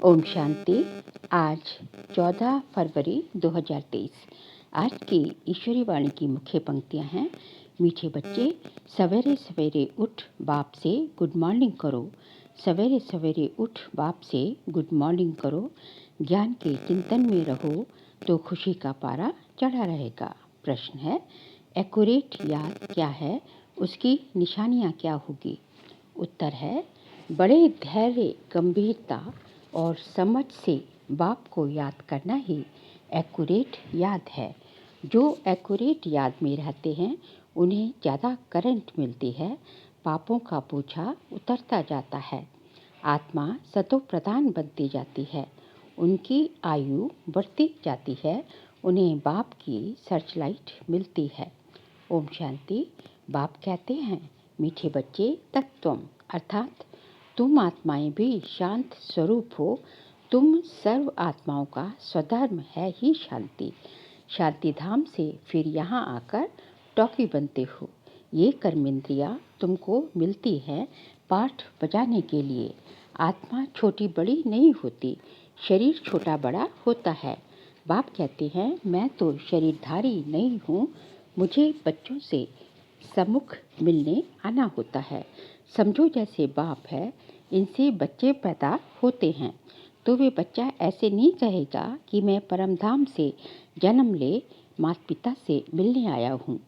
ओम शांति। आज 14 फरवरी 2023। आज की ईश्वरी वाणी की मुख्य पंक्तियां हैं। मीठे बच्चे, सवेरे सवेरे उठ बाप से गुड मॉर्निंग करो। सवेरे सवेरे उठ बाप से गुड मॉर्निंग करो। ज्ञान के चिंतन में रहो तो खुशी का पारा चढ़ा रहेगा। प्रश्न है, एक्यूरेट याद क्या है, उसकी निशानियां क्या होगी? उत्तर है, बड़े धैर्य, गंभीरता और समझ से बाप को याद करना ही एक्यूरेट याद है। जो एक्यूरेट याद में रहते हैं उन्हें ज़्यादा करंट मिलती है, पापों का बोझा उतरता जाता है, आत्मा सतो प्रधान बनती जाती है, उनकी आयु बढ़ती जाती है, उन्हें बाप की सर्चलाइट मिलती है। ओम शांति। बाप कहते हैं, मीठे बच्चे, तत्वम अर्थात तुम आत्माएं भी शांत स्वरूप हो। तुम सर्व आत्माओं का स्वधर्म है ही शांति। शांति धाम से फिर यहाँ आकर टॉकी बनते हो। ये कर्मेंद्रियाँ तुमको मिलती हैं पाठ बजाने के लिए। आत्मा छोटी बड़ी नहीं होती, शरीर छोटा बड़ा होता है। बाप कहते हैं, मैं तो शरीरधारी नहीं हूँ, मुझे बच्चों से सम्मुख मिलने आना होता है। समझो जैसे बाप है, इनसे बच्चे पैदा होते हैं तो वे बच्चा ऐसे नहीं कहेगा कि मैं परमधाम से जन्म ले माता पिता से मिलने आया हूँ।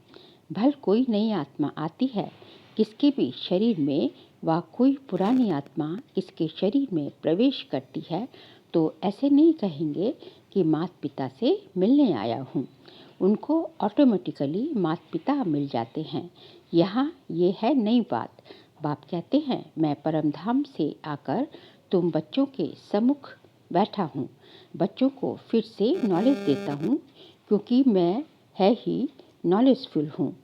भल कोई नई आत्मा आती है किसके भी शरीर में, व कोई पुरानी आत्मा किसके शरीर में प्रवेश करती है तो ऐसे नहीं कहेंगे कि माता पिता से मिलने आया हूँ। उनको ऑटोमेटिकली माता पिता मिल जाते हैं। यहाँ ये है नई बात। बाप कहते हैं, मैं परमधाम से आकर तुम बच्चों के सम्मुख बैठा हूँ, बच्चों को फिर से नॉलेज देता हूँ, क्योंकि मैं है ही नॉलेजफुल हूँ।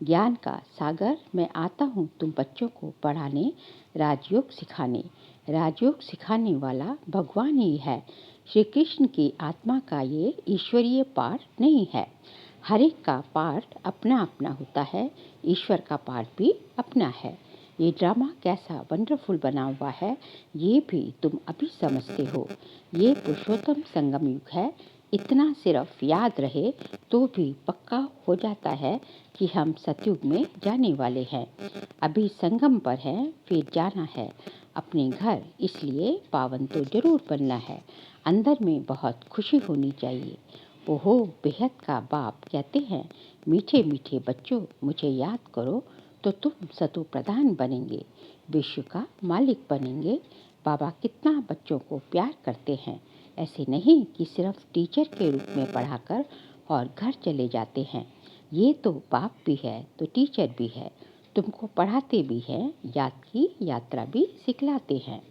ज्ञान का सागर मैं आता हूँ तुम बच्चों को पढ़ाने, राजयोग सिखाने। राजयोग सिखाने वाला भगवान ही है। श्री कृष्ण की आत्मा का ये ईश्वरीय पार्ट नहीं है। हर एक का पार्ट अपना अपना होता है, ईश्वर का पार्ट भी अपना है। ये ड्रामा कैसा वंडरफुल बना हुआ है, ये भी तुम अभी समझते हो। ये पुरुषोत्तम संगम युग है। इतना सिर्फ याद रहे तो भी पक्का हो जाता है कि हम सतयुग में जाने वाले हैं। अभी संगम पर हैं, फिर जाना है अपने घर, इसलिए पावन तो जरूर बनना है। अंदर में बहुत खुशी होनी चाहिए। ओहो, बेहद का बाप कहते हैं, मीठे मीठे बच्चों, मुझे याद करो तो तुम सतो प्रधान बनेंगे, विश्व का मालिक बनेंगे। बाबा कितना बच्चों को प्यार करते हैं। ऐसे नहीं कि सिर्फ टीचर के रूप में पढ़ाकर और घर चले जाते हैं। ये तो बाप भी है तो टीचर भी है, तुमको पढ़ाते भी हैं, याद की यात्रा भी सिखलाते हैं।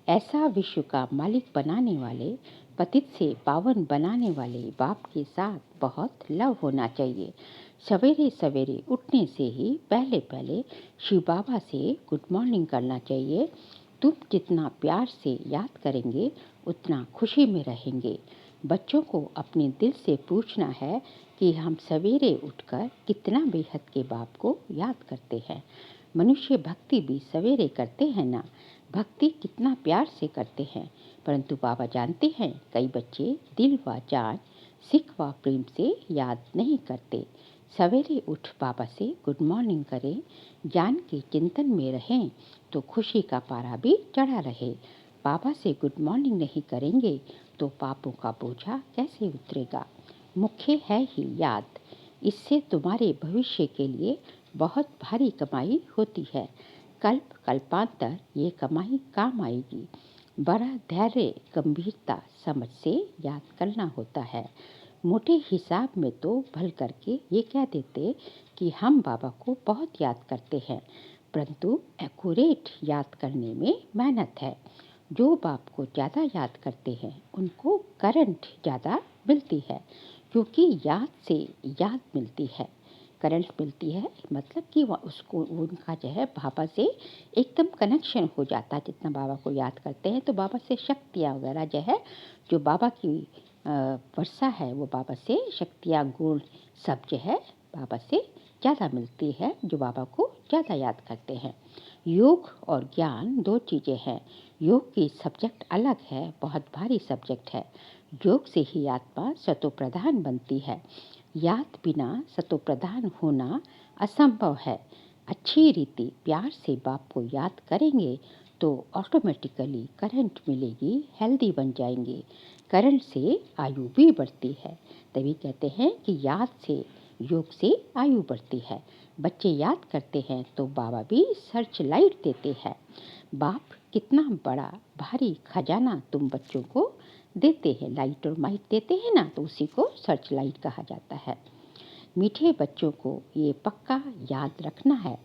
ऐसा विश्व का मालिक बनाने वाले, पतित से पावन बनाने वाले बाप के साथ बहुत लव होना चाहिए। सवेरे सवेरे उठने से ही पहले पहले शिव बाबा से गुड मॉर्निंग करना चाहिए। तुम जितना प्यार से याद करेंगे उतना खुशी में रहेंगे। बच्चों को अपने दिल से पूछना है कि हम सवेरे उठकर कितना बेहद के बाप को याद करते हैं। मनुष्य भक्ति भी सवेरे करते हैं ना, भक्ति कितना प्यार से करते हैं, परंतु बाबा जानते हैं कई बच्चे दिल व जान, सिख व प्रेम से याद नहीं करते। सवेरे उठ बाबा से गुड मॉर्निंग करें, ज्ञान के चिंतन में रहें तो खुशी का पारा भी चढ़ा रहे। बाबा से गुड मॉर्निंग नहीं करेंगे तो पापों का बोझा कैसे उतरेगा? मुख्य है ही याद। इससे तुम्हारे भविष्य के लिए बहुत भारी कमाई होती है। कल्प कल्पांतर ये कमाई काम आएगी। बड़ा धैर्य, गंभीरता, समझ से याद करना होता है। मोटे हिसाब में तो भल करके ये कह देते कि हम बाबा को बहुत याद करते हैं, परंतु एक्यूरेट याद करने में मेहनत है। जो बाप को ज़्यादा याद करते हैं उनको करंट ज़्यादा मिलती है, क्योंकि याद से याद मिलती है। करंट मिलती है मतलब कि उसको उनका जो है बाबा से एकदम कनेक्शन हो जाता है। जितना बाबा को याद करते हैं तो बाबा से शक्तियाँ वगैरह जो है, जो बाबा की वर्षा है, वो बाबा से शक्तियाँ गुण सब जो है बाबा से ज़्यादा मिलती है, जो बाबा को ज़्यादा याद करते हैं। योग और ज्ञान दो चीज़ें हैं। योग की सब्जेक्ट अलग है, बहुत भारी सब्जेक्ट है। योग से ही आत्मा सतोप्रधान बनती है। याद बिना सतोप्रधान होना असंभव है। अच्छी रीति प्यार से बाप को याद करेंगे तो ऑटोमेटिकली करंट मिलेगी, हेल्दी बन जाएंगे। करंट से आयु भी बढ़ती है। तभी कहते हैं कि याद से, योग से आयु बढ़ती है। बच्चे याद करते हैं तो बाबा भी सर्च लाइट देते हैं। बाप कितना बड़ा भारी खजाना तुम बच्चों को देते हैं, लाइट और माइट देते हैं ना, तो उसी को सर्च लाइट कहा जाता है। मीठे बच्चों को ये पक्का याद रखना है,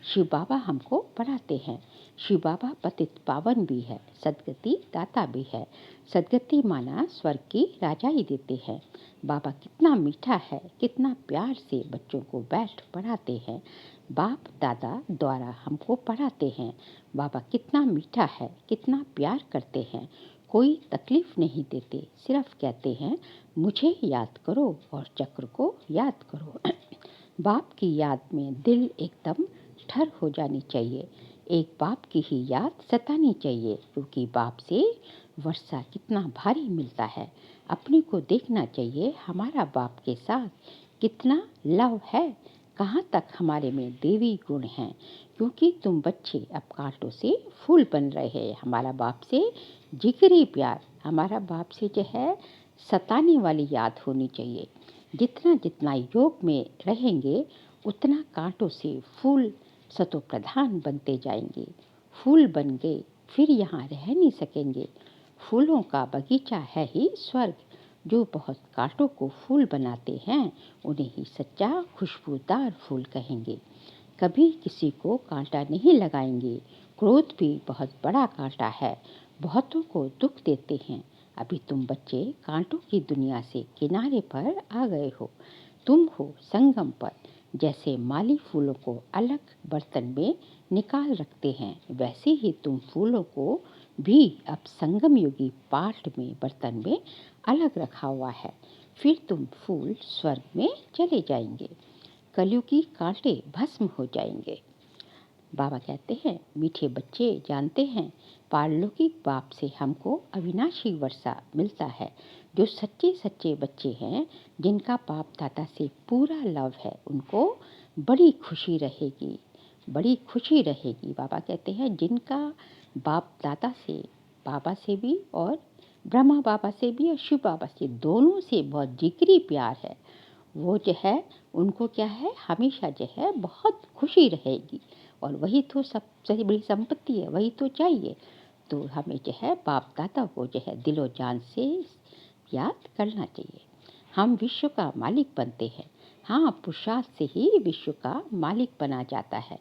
शिव बाबा हमको पढ़ाते हैं। शिव बाबा पतित पावन भी है, सदगति दाता भी है। सदगति माना स्वर्ग की राजाई देते हैं। बाबा कितना मीठा है, कितना प्यार से बच्चों को बैठ पढ़ाते हैं। बाप दादा द्वारा हमको पढ़ाते हैं। बाबा कितना मीठा है, कितना प्यार करते हैं। कोई तकलीफ नहीं देते, सिर्फ कहते हैं मुझे याद करो और चक्र को याद करो। बाप की याद में दिल एकदम ठर हो जानी चाहिए। एक बाप की ही याद सतानी चाहिए, क्योंकि बाप से वर्षा कितना भारी मिलता है। अपने को देखना चाहिए हमारा बाप के साथ कितना लव है, कहाँ तक हमारे में देवी गुण हैं। क्योंकि तुम बच्चे अब कांटों से फूल बन रहे हैं। हमारा बाप से जिगरी प्यार, हमारा बाप से जो है सताने वाली याद होनी चाहिए। जितना जितना योग में रहेंगे उतना कांटों से फूल सतोप्रधान बनते जाएंगे। फूल बन गए फिर यहाँ रह नहीं सकेंगे। फूलों का बगीचा है ही स्वर्ग। जो बहुत कांटों को फूल बनाते हैं उन्हें ही सच्चा खुशबूदार फूल कहेंगे। कभी किसी को कांटा नहीं लगाएंगे। क्रोध भी बहुत बड़ा कांटा है, बहुतों को दुख देते हैं। अभी तुम बच्चे कांटों की दुनिया से किनारे पर आ गए हो। तुम हो संगम पर। जैसे माली फूलों को अलग बर्तन में निकाल रखते हैं, वैसे ही तुम फूलों को भी अब संगम योगी पाठ में बर्तन में अलग रखा हुआ है। फिर तुम फूल स्वर्ग में चले जाएंगे। कलयुगी कांटे भस्म हो जाएंगे। बाबा कहते हैं मीठे बच्चे जानते हैं पारलौकिक बाप से हमको अविनाशी वर्षा मिलता है। जो सच्चे सच्चे बच्चे हैं, जिनका बाप दादा से पूरा लव है, उनको बड़ी खुशी रहेगी, बड़ी खुशी रहेगी। बाबा कहते हैं जिनका बाप दादा से, बाबा से भी और ब्रह्मा बाबा से भी और शिव बाबा से, दोनों से बहुत जिगरी प्यार है, वो जो है उनको क्या है हमेशा जो है बहुत खुशी रहेगी। और वही तो सबसे बड़ी संपत्ति है, वही तो चाहिए। तो हमें जो है बाप दादा को जो है दिलो जान से याद करना चाहिए। हम विश्व का मालिक बनते हैं। हाँ, पुरुषार्थ से ही विश्व का मालिक बना जाता है,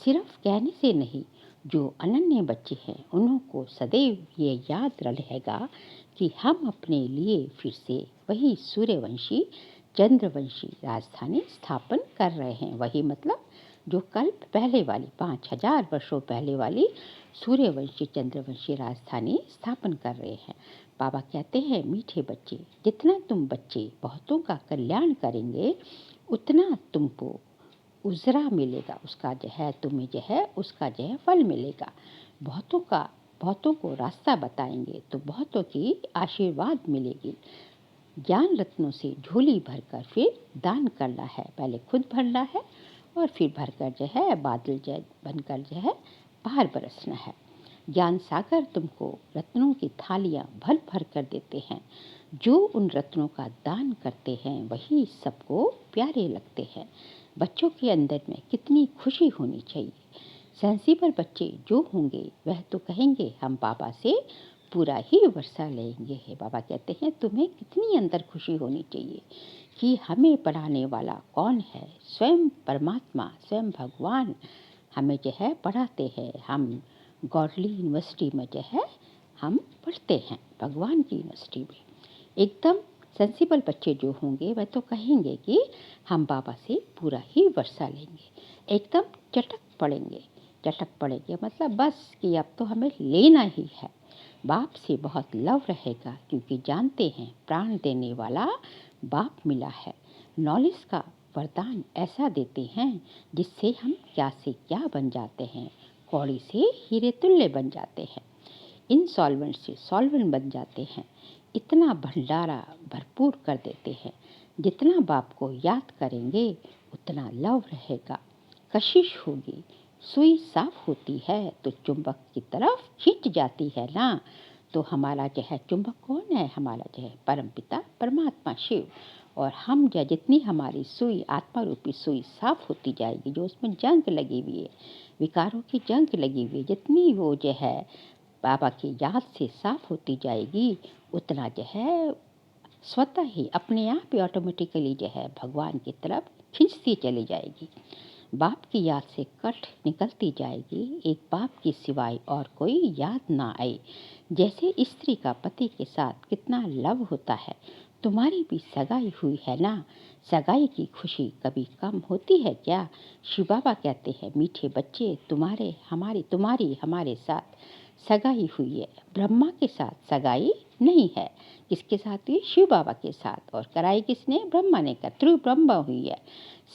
सिर्फ कहने से नहीं। जो अनन्य बच्चे हैं उनको सदैव ये याद रहेगा कि हम अपने लिए फिर से वही सूर्यवंशी चंद्रवंशी राजधानी स्थापन कर रहे हैं। वही मतलब जो कल्प पहले वाली 5000 वर्षों पहले वाली सूर्यवंशी चंद्रवंशी राजधानी स्थापन कर रहे हैं। बाबा कहते हैं मीठे बच्चे, जितना तुम बच्चे बहुतों का कल्याण करेंगे उतना तुमको उजरा मिलेगा, उसका जो है तुम्हें जो है उसका जो है फल मिलेगा। बहुतों को रास्ता बताएंगे तो बहुतों की आशीर्वाद मिलेगी। ज्ञान रत्नों से झोली भरकर फिर दान करना है। पहले खुद भरना है और फिर भरकर जो है बादल बनकर जो है बाहर बरसना है। ज्ञान सागर तुमको रत्नों की थालियाँ भर भर कर देते हैं। जो उन रत्नों का दान करते हैं वही सबको प्यारे लगते हैं। बच्चों के अंदर में कितनी खुशी होनी चाहिए। सेंसिबल बच्चे जो होंगे वह तो कहेंगे हम बाबा से पूरा ही वर्षा लेंगे। है बाबा कहते हैं तुम्हें कितनी अंदर खुशी होनी चाहिए कि हमें पढ़ाने वाला कौन है, स्वयं परमात्मा, स्वयं भगवान हमें जो है पढ़ाते हैं। हम गॉडली यूनिवर्सिटी में जो है हम पढ़ते हैं, भगवान की यूनिवर्सिटी में। एकदम सेंसिबल बच्चे जो होंगे वह तो कहेंगे कि हम बाबा से पूरा ही वर्षा लेंगे। एकदम चटक पड़ेंगे मतलब बस कि अब तो हमें लेना ही है। बाप से बहुत लव रहेगा, क्योंकि जानते हैं प्राण देने वाला बाप मिला है। नॉलेज का वरदान ऐसा देते हैं जिससे हम क्या से क्या बन जाते हैं, कौड़ी से हीरे तुल्य बन जाते हैं, इनसॉल्वेंट से सॉल्वेंट बन जाते हैं। इतना भंडारा भरपूर कर देते हैं, जितना बाप को याद करेंगे उतना लव रहेगा, कशिश होगी। सुई साफ होती है तो चुंबक की तरफ खींच जाती है ना। तो हमारा जो है चुंबक कौन है? हमारा जो है परमपिता परमात्मा शिव। और हम जो जितनी हमारी सुई आत्मा रूपी सुई साफ होती जाएगी, जो उसमें जंग लगी हुई है, विकारों की जंग लगी हुई है, जितनी वो जो है बाबा की याद से साफ होती जाएगी, उतना जो है स्वतः ही अपने आप ही ऑटोमेटिकली जो है भगवान की तरफ खींचती चली जाएगी। बाप की याद से कष्ट निकलती जाएगी, एक बाप की सिवाय और कोई याद ना आए। जैसे स्त्री का पति के साथ कितना लव होता है, तुम्हारी भी सगाई हुई है ना। सगाई की खुशी कभी कम होती है क्या? शिव बाबा कहते हैं, मीठे बच्चे, तुम्हारी हमारे साथ सगाई हुई है, ब्रह्मा के साथ सगाई नहीं है। किसके साथ हुई? शिव बाबा के साथ। और कराई किसने? ब्रह्मा ने कर, थ्रू ब्रह्मा हुई है।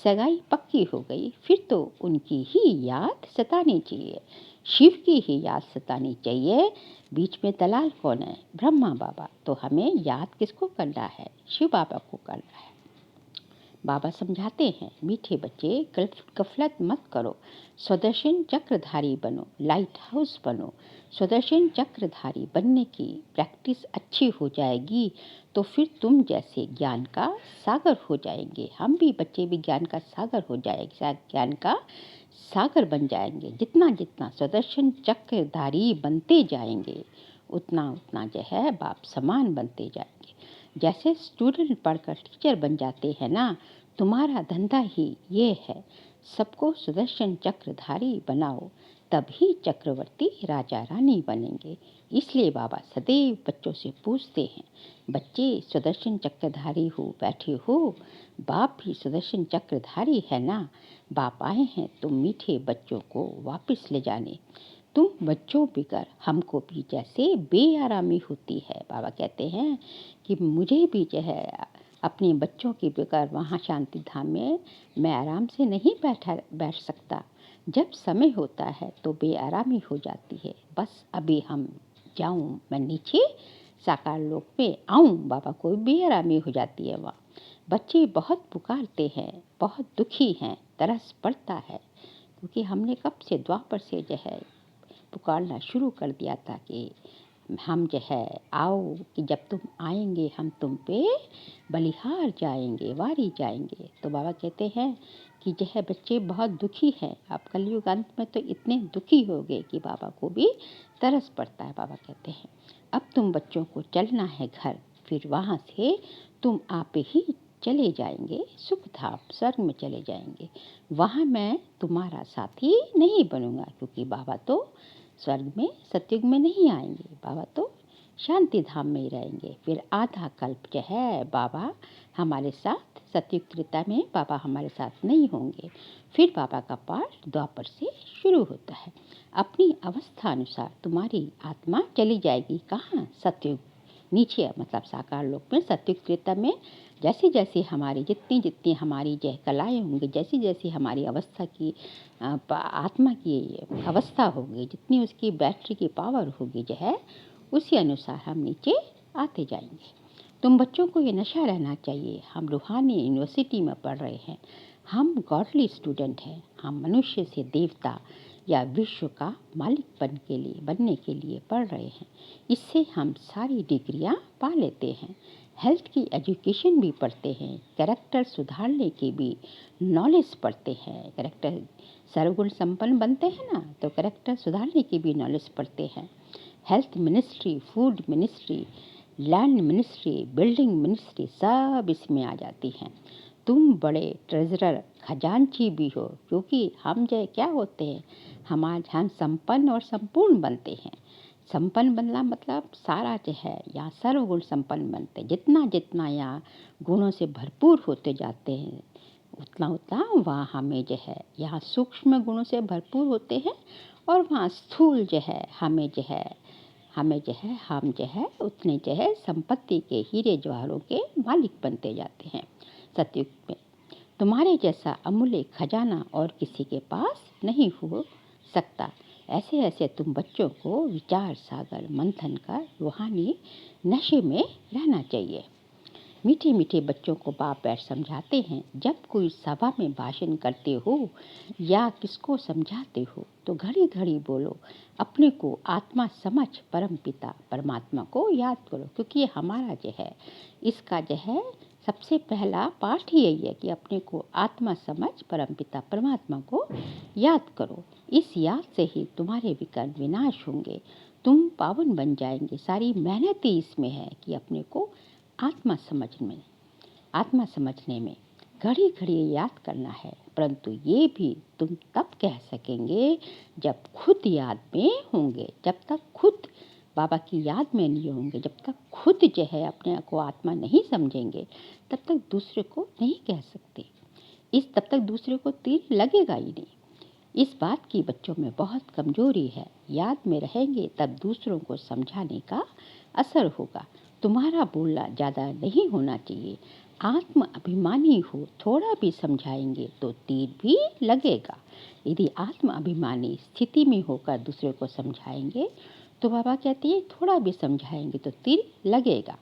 सगाई पक्की हो गई, फिर तो उनकी ही याद सतानी चाहिए, शिव की ही याद सतानी चाहिए। बीच में दलाल कौन है? ब्रह्मा बाबा। तो हमें याद किसको करना है? शिव बाबा को करना है। बाबा समझाते हैं, मीठे बच्चे, गफलत मत करो, सुदर्शन चक्रधारी बनो, लाइट हाउस बनो। सुदर्शन चक्रधारी बनने की प्रैक्टिस अच्छी हो जाएगी तो फिर तुम जैसे ज्ञान का सागर हो जाएंगे। हम भी बच्चे भी ज्ञान का सागर हो जाएंगे, ज्ञान का सागर बन जाएंगे। जितना जितना सुदर्शन चक्रधारी बनते जाएंगे, उतना उतना जो है बाप समान बनते जाएंगे। जैसे स्टूडेंट पढ़कर टीचर बन जाते हैं ना, तुम्हारा धंधा ही ये है, सबको सुदर्शन चक्रधारी बनाओ, तभी चक्रवर्ती राजा रानी बनेंगे। इसलिए बाबा सदैव बच्चों से पूछते हैं, बच्चे सुदर्शन चक्रधारी हो बैठे हो? बाप भी सुदर्शन चक्रधारी है ना। बाप आए हैं तुम मीठे बच्चों को वापस ले जाने। तुम बच्चों बिगर हमको भी जैसे बेआरामी होती है। बाबा कहते हैं कि मुझे भी जो है अपने बच्चों के बगैर वहाँ शांति धाम में मैं आराम से नहीं बैठ सकता। जब समय होता है तो बेआरामी हो जाती है। बस अभी हम जाऊं, मैं नीचे साकार लोक में आऊं, बाबा को बेआरामी हो जाती है वहाँ। बच्चे बहुत पुकारते हैं, बहुत दुखी हैं, तरस पड़ता है, क्योंकि हमने कब से द्वापर से जो है पुकारना शुरू कर दिया था कि हम जो है आओ, कि जब तुम आएंगे हम तुम पे बलिहार जाएंगे, वारी जाएंगे। तो बाबा कहते हैं कि जो है बच्चे बहुत दुखी हैं। अब कलयुग अंत में तो इतने दुखी हो गए कि बाबा को भी तरस पड़ता है। बाबा कहते हैं अब तुम बच्चों को चलना है घर, फिर वहाँ से तुम आप ही चले जाएंगे सुख धाम, स्वर्ग में चले जाएंगे। वहाँ मैं तुम्हारा साथी नहीं बनूंगा, क्योंकि बाबा तो स्वर्ग में सतयुग में नहीं आएंगे, बाबा तो शांति धाम में ही रहेंगे। फिर आधा कल्प जो है बाबा हमारे साथ सतयुग त्रेता में बाबा हमारे साथ नहीं होंगे। फिर बाबा का पाठ द्वापर से शुरू होता है। अपनी अवस्था अनुसार तुम्हारी आत्मा चली जाएगी कहाँ? सतयुग नीचे, मतलब साकार लोक में। सतयुग त्रेता में जैसे जैसे हमारी जितनी जितनी हमारी जय कलाएँ होंगी, जैसी जैसी हमारी अवस्था की आत्मा की अवस्था होगी, जितनी उसकी बैटरी की पावर होगी जो है, उसी अनुसार हम नीचे आते जाएंगे। तुम बच्चों को ये नशा रहना चाहिए, हम रूहानी यूनिवर्सिटी में पढ़ रहे हैं, हम गॉडली स्टूडेंट हैं, हम मनुष्य से देवता या विश्व का मालिक बनने के लिए पढ़ रहे हैं। इससे हम सारी डिग्रियां पा लेते हैं, हेल्थ की एजुकेशन भी पढ़ते हैं, कैरेक्टर सुधारने की भी नॉलेज पढ़ते हैं। कैरेक्टर सर्वगुण संपन्न बनते हैं ना, तो कैरेक्टर सुधारने की भी नॉलेज पढ़ते हैं। Health ministry, food ministry, land ministry, building ministry सब इसमें आ जाती हैं। तुम बड़े ट्रेजरर खजांची भी हो, क्योंकि हम जो क्या होते हैं, हम संपन्न और संपूर्ण बनते हैं। संपन्न बनना मतलब सारा जो है यहाँ सर्वगुण संपन्न बनते हैं। जितना जितना यहाँ गुणों से भरपूर होते जाते हैं, उतना उतना वहाँ हमें जो है यहाँ सूक्ष्म गुणों से भरपूर होते हैं, और वहाँ स्थूल जो है हम जो है उतने जो है संपत्ति के हीरे जवाहरों के मालिक बनते जाते हैं सतयुग में। तुम्हारे जैसा अमूल्य खजाना और किसी के पास नहीं हो सकता। ऐसे ऐसे तुम बच्चों को विचार सागर मंथन कर रूहानी नशे में रहना चाहिए। मीठे मीठे बच्चों को बाप बैठ समझाते हैं। जब कोई सभा में भाषण करते हो या किसको समझाते हो तो घड़ी घड़ी बोलो, अपने को आत्मा समझ परम पिता परमात्मा को याद करो, क्योंकि ये हमारा जो है इसका जो है सबसे पहला पाठ ही यही है कि अपने को आत्मा समझ परम पिता परमात्मा को याद करो। इस याद से ही तुम्हारे विकर्म विनाश होंगे, तुम पावन बन जाएंगे। सारी मेहनत ही इसमें है कि अपने को आत्मा समझने में घड़ी घड़ी याद करना है। परंतु ये भी तुम तब कह सकेंगे जब खुद याद में होंगे। जब तक खुद बाबा की याद में नहीं होंगे, जब तक खुद जो है अपने को आत्मा नहीं समझेंगे, तब तक दूसरे को नहीं कह सकते। तब तक दूसरे को तीर लगेगा ही नहीं। इस बात की बच्चों में बहुत कमजोरी है। याद में रहेंगे तब दूसरों को समझाने का असर होगा। तुम्हारा बोलना ज़्यादा नहीं होना चाहिए। आत्म अभिमानी हो, थोड़ा भी समझाएंगे तो तीर भी लगेगा। यदि आत्म अभिमानी स्थिति में होकर दूसरे को समझाएंगे तो बाबा कहते हैं थोड़ा भी समझाएंगे तो तीर लगेगा।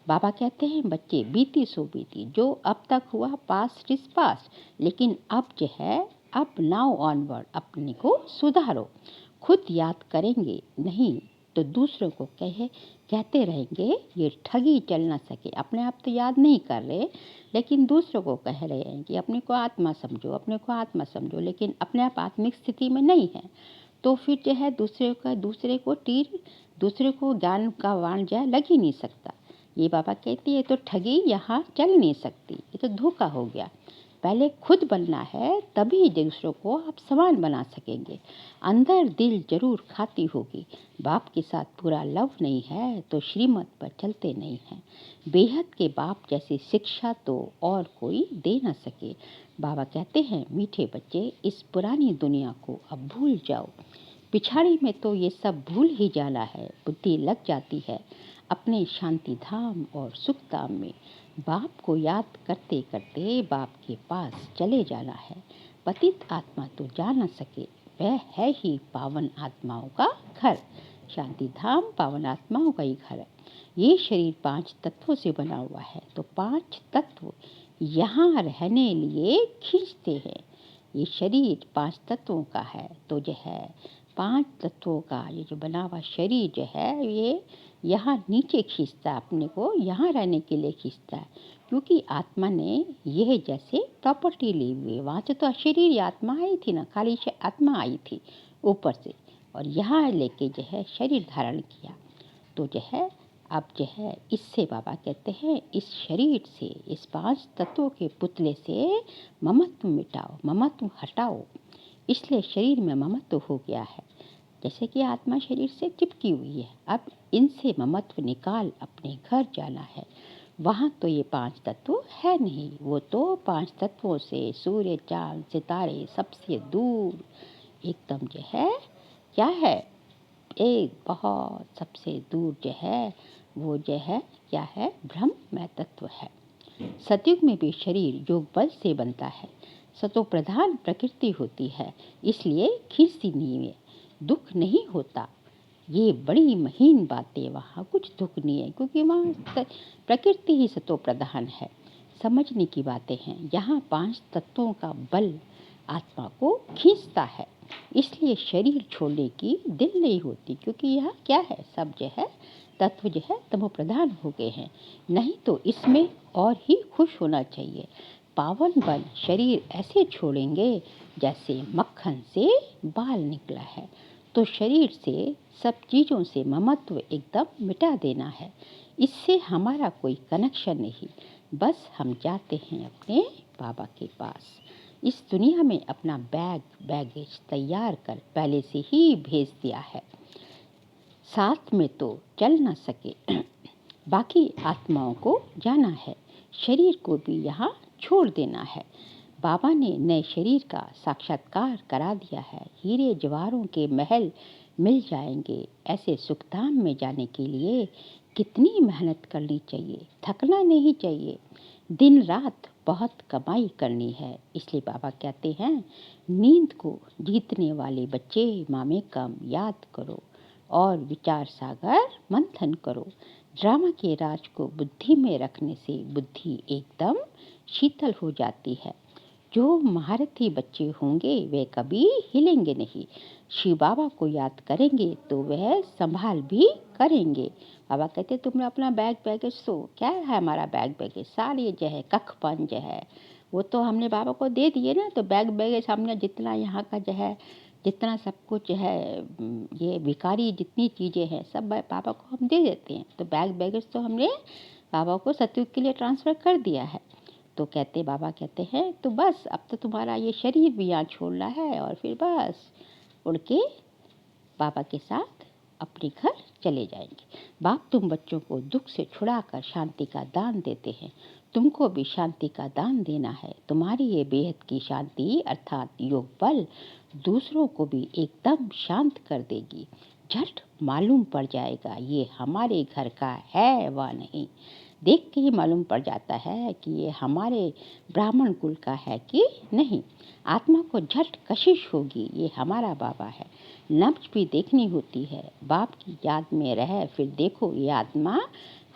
बाबा कहते हैं बच्चे बीती सो बीती, जो अब तक हुआ पास्ट इज पास्ट, लेकिन अब जो है अब नाउ ऑनवर्ड अपने को सुधारो। खुद याद करेंगे नहीं तो दूसरों को कहते रहेंगे ये ठगी चल ना सके। अपने आप तो याद नहीं कर रहे, लेकिन दूसरों को कह रहे हैं कि अपने को आत्मा समझो, अपने को आत्मा समझो, लेकिन अपने आप आत्मिक स्थिति में नहीं है। तो फिर जो है दूसरे को ज्ञान का वाण जो है लग ही नहीं सकता। ये बाबा कहते हैं तो ठगी यहाँ चल नहीं सकती, ये तो धोखा हो गया। पहले खुद बनना है, तभी दूसरों को आप समान बना सकेंगे। अंदर दिल जरूर खाती होगी। बाप के साथ पूरा लव नहीं है तो श्रीमत पर चलते नहीं हैं। बेहद के बाप जैसी शिक्षा तो और कोई दे न सके। बाबा कहते हैं मीठे बच्चे, इस पुरानी दुनिया को अब भूल जाओ। पिछाड़ी में तो ये सब भूल ही जाना है। बुद्धि लग जाती है अपने शांति धाम और सुख धाम में। बाप को याद करते करते बाप के पास चले जाना है। पतित आत्मा तो जा न सके, वह है ही पावन आत्माओं का घर। शांति धाम पावन आत्माओं का ही घर है। ये शरीर 5 तत्वों से बना हुआ है, तो 5 तत्व यहाँ रहने लिए खींचते हैं। ये शरीर 5 तत्वों का है, तो जो है 5 तत्वों का ये जो बना हुआ शरीर जो है ये यहाँ नीचे खींचता है, अपने को यहाँ रहने के लिए खींचता है, क्योंकि आत्मा ने यह जैसे प्रॉपर्टी ली हुई है। वहाँ से तो शरीर आत्मा आई थी ना, खाली से आत्मा आई थी ऊपर से, और यहाँ लेके जो है शरीर धारण किया। तो जो है अब जो है इससे बाबा कहते हैं इस शरीर से, इस 5 तत्वों के पुतले से ममत्व मिटाओ, ममत्व हटाओ। इसलिए शरीर में ममत्व हो गया है, जैसे कि आत्मा शरीर से चिपकी हुई है। अब इनसे ममत्व निकाल अपने घर जाना है। वहाँ तो ये 5 तत्व है नहीं, वो तो 5 तत्वों से सूर्य चांद सितारे सबसे दूर एकदम जो है क्या है, एक बहुत सबसे दूर जो है वो जो है क्या है, ब्रह्म तत्व है। सतयुग में भी शरीर योग बल से बनता है। सतो प्रधान प्रकृति होती है, इसलिए खींचती नहीं है, दुख नहीं होता। ये बड़ी महीन बातें, वहाँ कुछ दुख नहीं है, क्योंकि वहाँ प्रकृति ही सतो प्रधान है। समझने की बातें हैं। यहाँ 5 तत्वों का बल आत्मा को खींचता है, इसलिए शरीर छोड़ने की दिल नहीं होती, क्योंकि यह क्या है, सब जो है तत्व जो है तमो प्रधान हो गए हैं। नहीं तो इसमें और ही खुश होना चाहिए। पावन बल शरीर ऐसे छोड़ेंगे जैसे मक्खन से बाल निकला है। तो शरीर से सब चीज़ों से ममत्व एकदम मिटा देना है। इससे हमारा कोई कनेक्शन नहीं, बस हम जाते हैं अपने बाबा के पास। इस दुनिया में अपना बैगेज तैयार कर पहले से ही भेज दिया है। साथ में तो चल ना सके, बाकी आत्माओं को जाना है, शरीर को भी यहाँ छोड़ देना है। बाबा ने नए शरीर का साक्षात्कार करा दिया है। हीरे जवाहरों के महल मिल जाएंगे। ऐसे सुखधाम में जाने के लिए कितनी मेहनत करनी चाहिए, थकना नहीं चाहिए। दिन रात बहुत कमाई करनी है। इसलिए बाबा कहते हैं, नींद को जीतने वाले बच्चे मामे कम याद करो और विचार सागर मंथन करो। ड्रामा के राज को बुद्धि में रखने से बुद्धि एकदम शीतल हो जाती है। जो महारथी बच्चे होंगे वे कभी हिलेंगे नहीं। शिव बाबा को याद करेंगे तो वह संभाल भी करेंगे। बाबा कहते तुमने अपना बैग बैगेज तो क्या है, हमारा बैग बैगेज सारे जो है कखपन जो है वो तो हमने बाबा को दे दिए ना। तो बैग बैगेज हमने जितना यहाँ का जो है जितना सब कुछ है ये भिखारी जितनी चीज़ें हैं सब पापा को हम दे देते हैं। तो बैग बैगेज तो हमने बाबा को सतयुग के लिए ट्रांसफ़र कर दिया है। तो बाबा कहते हैं तो बस अब तो तुम्हारा ये शरीर भी यहाँ छोड़ना है और फिर बस उड़ के बाबा के साथ अपने घर चले जाएंगे। बाप तुम बच्चों को दुख से छुड़ाकर शांति का दान देते हैं। तुमको भी शांति का दान देना है। तुम्हारी ये बेहद की शांति अर्थात योग बल दूसरों को भी एकदम शांत कर देगी। झट मालूम पड़ जाएगा ये हमारे घर का है व नहीं। देख के ही मालूम पड़ जाता है कि ये हमारे ब्राह्मण कुल का है कि नहीं। आत्मा को झट कशिश होगी ये हमारा बाबा है। नब्ज भी देखनी होती है। बाप की याद में रहे फिर देखो ये आत्मा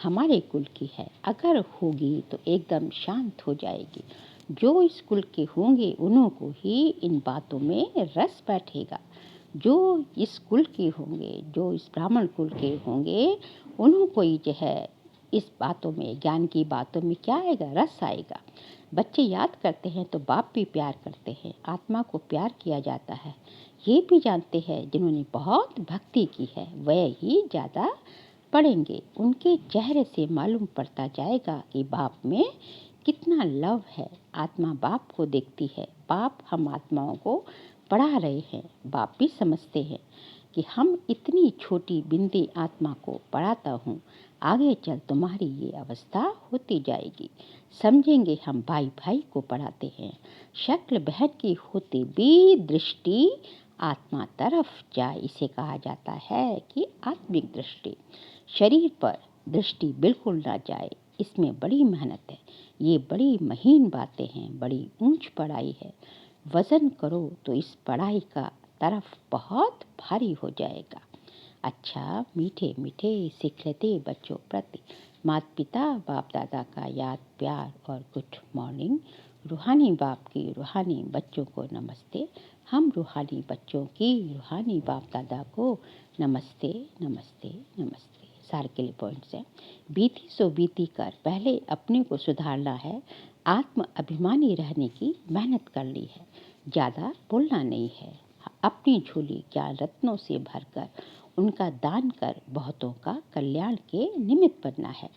हमारे कुल की है। अगर होगी तो एकदम शांत हो जाएगी। जो इस कुल के होंगे उन्हों को ही इन बातों में रस बैठेगा। जो इस कुल के होंगे जो इस ब्राह्मण कुल के होंगे उन्हों को ही जो है इस बातों में ज्ञान की बातों में क्या आएगा, रस आएगा। बच्चे याद करते हैं तो बाप भी प्यार करते हैं। आत्मा को प्यार किया जाता है। ये भी जानते हैं जिन्होंने बहुत भक्ति की है वह ही ज़्यादा पढ़ेंगे। उनके चेहरे से मालूम पड़ता जाएगा कि बाप में कितना लव है। आत्मा बाप को देखती है। बाप हम आत्माओं को पढ़ा रहे हैं। बाप भी समझते हैं कि हम इतनी छोटी बिंदी आत्मा को पढ़ाता हूँ। आगे चल तुम्हारी ये अवस्था होती जाएगी। समझेंगे हम भाई भाई को पढ़ाते हैं। शक्ल बहन की होते भी दृष्टि आत्मा तरफ जाए इसे कहा जाता है कि आत्मिक दृष्टि। शरीर पर दृष्टि बिल्कुल ना जाए इसमें बड़ी मेहनत है। ये बड़ी महीन बातें हैं, बड़ी ऊंच पढ़ाई है। वजन करो तो इस पढ़ाई का तरफ बहुत भारी हो जाएगा। अच्छा मीठे मीठे सिखलते बच्चों प्रति माता पिता बाप दादा का याद प्यार और गुड मॉर्निंग। रूहानी बाप की रूहानी बच्चों को नमस्ते। हम रूहानी बच्चों की रूहानी बाप दादा को नमस्ते नमस्ते नमस्ते। सार के लिए पॉइंट्स हैं। बीती सो बीती कर पहले अपने को सुधारना है। आत्म अभिमानी रहने की मेहनत कर ली है। ज़्यादा बोलना नहीं है। अपनी झोली ज्ञान रत्नों से भरकर उनका दान कर बहुतों का कल्याण के निमित्त बनना है।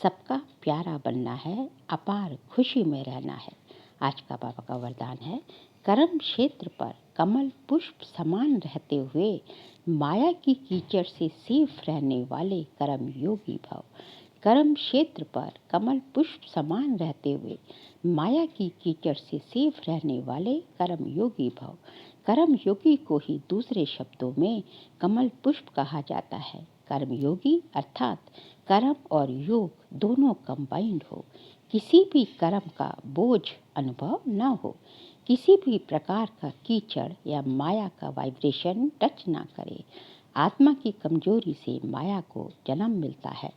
सबका प्यारा बनना है। अपार खुशी में रहना है। आज का बाबा का वरदान है, कर्म क्षेत्र पर कमल पुष्प समान रहते हुए माया की कीचड़ से सेफ रहने वाले कर्म योगी भव। कर्म क्षेत्र पर कमल पुष्प समान रहते हुए माया की कीचड़ से सेफ रहने वाले कर्म योगी भव। कर्म योगी को ही दूसरे शब्दों में कमल पुष्प कहा जाता है। कर्म योगी अर्थात कर्म और योग दोनों कंबाइंड हो। किसी भी कर्म का बोझ अनुभव न हो। किसी भी प्रकार का कीचड़ या माया का वाइब्रेशन टच ना करे। आत्मा की कमजोरी से माया को जन्म मिलता है।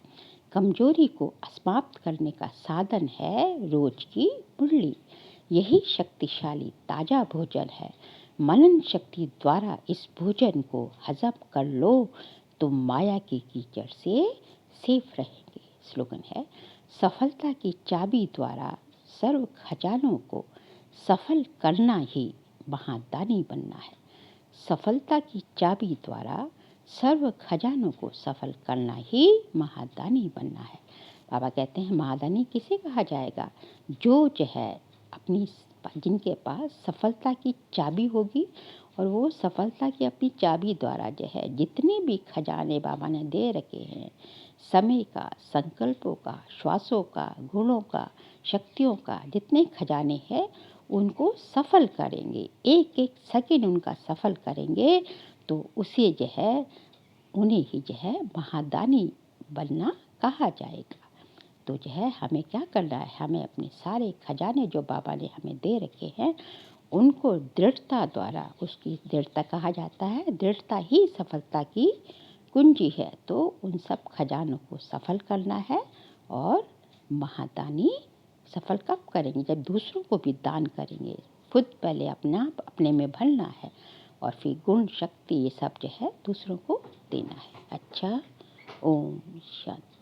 कमजोरी को समाप्त करने का साधन है रोज की मुरली। यही शक्तिशाली ताजा भोजन है। मनन शक्ति द्वारा इस भोजन को हजम कर लो तो माया की कीचड़ से सेफ रहेंगे। स्लोगन है, सफलता की चाबी द्वारा सर्व खजानों को सफल करना ही महादानी बनना है। सफलता की चाबी द्वारा सर्व खजानों को सफल करना ही महादानी बनना है। बाबा कहते हैं महादानी किसे कहा जाएगा, जो है अपनी जिनके पास सफलता की चाबी होगी और वो सफलता की अपनी चाबी द्वारा जो है जितने भी खजाने बाबा ने दे रखे हैं, समय का, संकल्पों का, श्वासों का, गुणों का, शक्तियों का, जितने खजाने हैं उनको सफल करेंगे। एक एक सेकंड उनका सफल करेंगे तो उसे जो है उन्हें ही जो है महादानी बनना कहा जाएगा। तो जो है हमें क्या करना है, हमें अपने सारे खजाने जो बाबा ने हमें दे रखे हैं उनको दृढ़ता द्वारा, उसकी दृढ़ता कहा जाता है, दृढ़ता ही सफलता की कुंजी है। तो उन सब खजानों को सफल करना है। और महादानी सफल कब करेंगे, जब दूसरों को भी दान करेंगे। खुद पहले अपने में भरना है और फिर गुण शक्ति ये सब जो है दूसरों को देना है। अच्छा, ओम शांति।